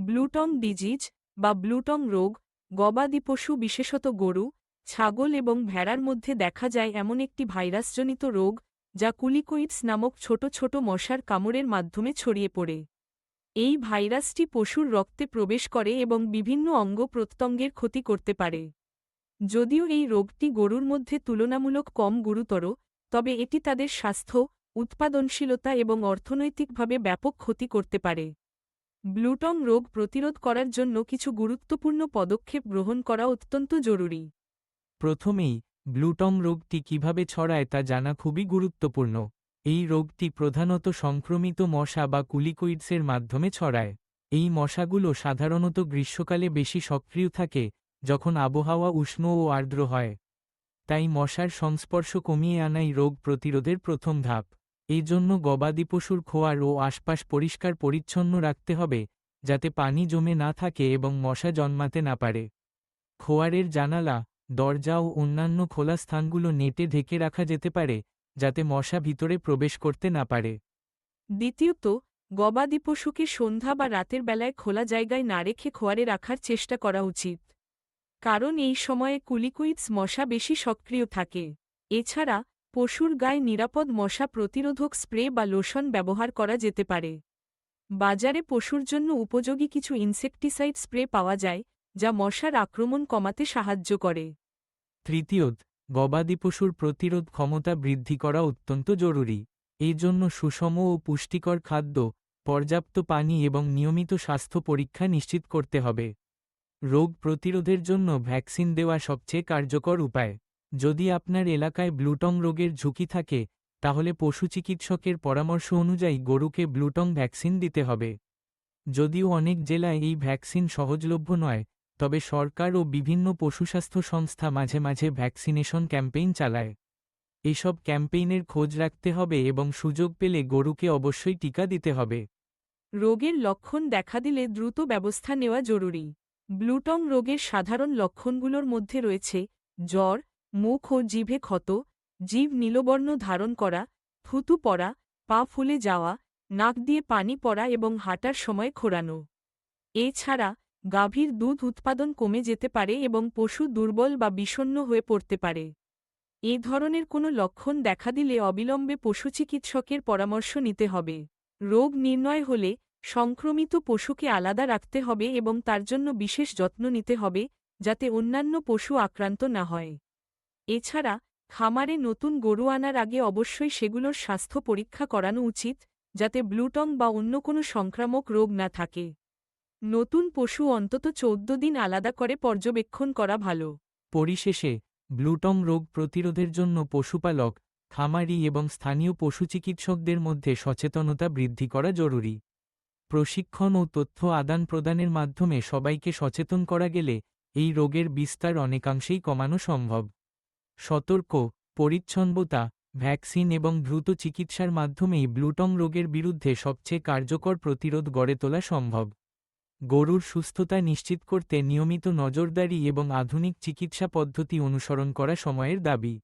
ব্লুটং disease বা ব্লুটং রোগ গবাদি পশু বিশেষত গরু, ছাগল এবং ভেড়ার মধ্যে দেখা যায় এমন একটি ভাইরাসজনিত রোগ যা কুলিকোইডস নামক ছোট ছোট মশার কামড়ের মাধ্যমে ছড়িয়ে পড়ে। এই ভাইরাসটি পশুর রক্তে প্রবেশ করে এবং বিভিন্ন অঙ্গ প্রত্যঙ্গের ক্ষতি করতে পারে। যদিও এই রোগটি গরুর মধ্যে তুলনামূলক কম গুরুতর, তবে এটি তাদের স্বাস্থ্য, উৎপাদনশীলতা এবং অর্থনৈতিকভাবে ব্যাপক ক্ষতি করতে পারে। ব্লুটং রোগ প্রতিরোধ করার জন্য কিছু গুরুত্বপূর্ণ পদক্ষেপ গ্রহণ করা অত্যন্ত জরুরি। প্রথমেই, ব্লুটং রোগটি কিভাবে ছড়ায় তা জানা খুবই গুরুত্বপূর্ণ। এই রোগটি প্রধানত সংক্রমিত মশা বা কুলিকোইডসের মাধ্যমে ছড়ায়। এই মশাগুলো সাধারণত গ্রীষ্মকালে বেশি সক্রিয় থাকে, যখন আবহাওয়া উষ্ণ ও আর্দ্র হয়। তাই মশার সংস্পর্শ কমিয়ে আনাই রোগ প্রতিরোধের প্রথম ধাপ। এই জন্য গবাদি পশুর খোয়ার ও আশপাশ পরিষ্কার পরিচ্ছন্ন রাখতে হবে, যাতে পানি জমে না থাকে এবং মশা জন্মাতে না পারে। খোয়ারের জানালা, দরজা ও অন্যান্য খোলা স্থানগুলো নেটে ঢেকে রাখা যেতে পারে, যাতে মশা ভিতরে প্রবেশ করতে না পারে। দ্বিতীয়ত, গবাদি পশুকে সন্ধ্যা বা রাতের বেলায় খোলা জায়গায় না রেখে খোয়ারে রাখার চেষ্টা করা উচিত, কারণ এই সময়ে কুলিকোইডস মশা বেশি সক্রিয় থাকে। এছাড়া, পশুর গায়ে নিরাপদ মশা প্রতিরোধক স্প্রে বা লোশন ব্যবহার করা যেতে পারে। বাজারে পশুর জন্য উপযোগী কিছু ইনসেকটিসাইড স্প্রে পাওয়া যায়, যা মশার আক্রমণ কমাতে সাহায্য করে। তৃতীয়ত, গবাদি পশুর প্রতিরোধ ক্ষমতা বৃদ্ধি করা অত্যন্ত জরুরি। এই জন্য সুষম ও পুষ্টিকর খাদ্য, পর্যাপ্ত পানি এবং নিয়মিত স্বাস্থ্য পরীক্ষা নিশ্চিত করতে হবে। রোগ প্রতিরোধের জন্য ভ্যাকসিন দেওয়া সবচেয়ে কার্যকর উপায়। যদি আপনার এলাকায় ব্লুটং রোগের ঝুঁকি থাকে, তাহলে পশু চিকিৎসকের পরামর্শ অনুযায়ী গরুকে ব্লুটং ভ্যাকসিন দিতে হবে। যদিও অনেক জেলায় এই ভ্যাকসিন সহজলভ্য নয়, তবে সরকার ও বিভিন্ন পশুস্বাস্থ্য সংস্থা মাঝে মাঝে ভ্যাকসিনেশন ক্যাম্পেইন চালায়। এসব ক্যাম্পেইনের খোঁজ রাখতে হবে এবং সুযোগ পেলে গরুকে অবশ্যই টিকা দিতে হবে। রোগের লক্ষণ দেখা দিলে দ্রুত ব্যবস্থা নেওয়া জরুরি। ব্লুটং রোগের সাধারণ লক্ষণগুলোর মধ্যে রয়েছে জ্বর, মুখ ও জিভে ক্ষত, জিভ নীলবর্ণ ধারণ করা, থুতু পড়া, পা ফুলে যাওয়া, নাক দিয়ে পানি পড়া এবং হাঁটার সময় খোঁড়ানো। এছাড়া, গাভীর দুধ উৎপাদন কমে যেতে পারে এবং পশু দুর্বল বা বিষণ্ণ হয়ে পড়তে পারে। এ ধরনের কোনো লক্ষণ দেখা দিলে অবিলম্বে পশু চিকিৎসকের পরামর্শ নিতে হবে। রোগ নির্ণয় হলে সংক্রমিত পশুকে আলাদা রাখতে হবে এবং তার জন্য বিশেষ যত্ন নিতে হবে, যাতে অন্যান্য পশু আক্রান্ত না হয়। এছাড়া, খামারে নতুন গরু আনার আগে অবশ্যই সেগুলোর স্বাস্থ্য পরীক্ষা করানো উচিত, যাতে ব্লুটং বা অন্য কোনো সংক্রামক রোগ না থাকে। নতুন পশু অন্তত 14 দিন আলাদা করে পর্যবেক্ষণ করা ভালো। পরিশেষে, ব্লুটং রোগ প্রতিরোধের জন্য পশুপালক, খামারি এবং স্থানীয় পশু চিকিৎসকদের মধ্যে সচেতনতা বৃদ্ধি করা জরুরি। প্রশিক্ষণ ও তথ্য আদান প্রদানের মাধ্যমে সবাইকে সচেতন করা গেলে এই রোগের বিস্তার অনেকাংশেই কমানো সম্ভব। সতর্ক, পরিচ্ছন্নতা, ভ্যাকসিন এবং দ্রুত চিকিৎসার মাধ্যমেই ব্লুটং রোগের বিরুদ্ধে সবচেয়ে কার্যকর প্রতিরোধ গড়ে তোলা সম্ভব। গরুর সুস্থতা নিশ্চিত করতে নিয়মিত নজরদারি এবং আধুনিক চিকিৎসা পদ্ধতি অনুসরণ করা সময়ের দাবি।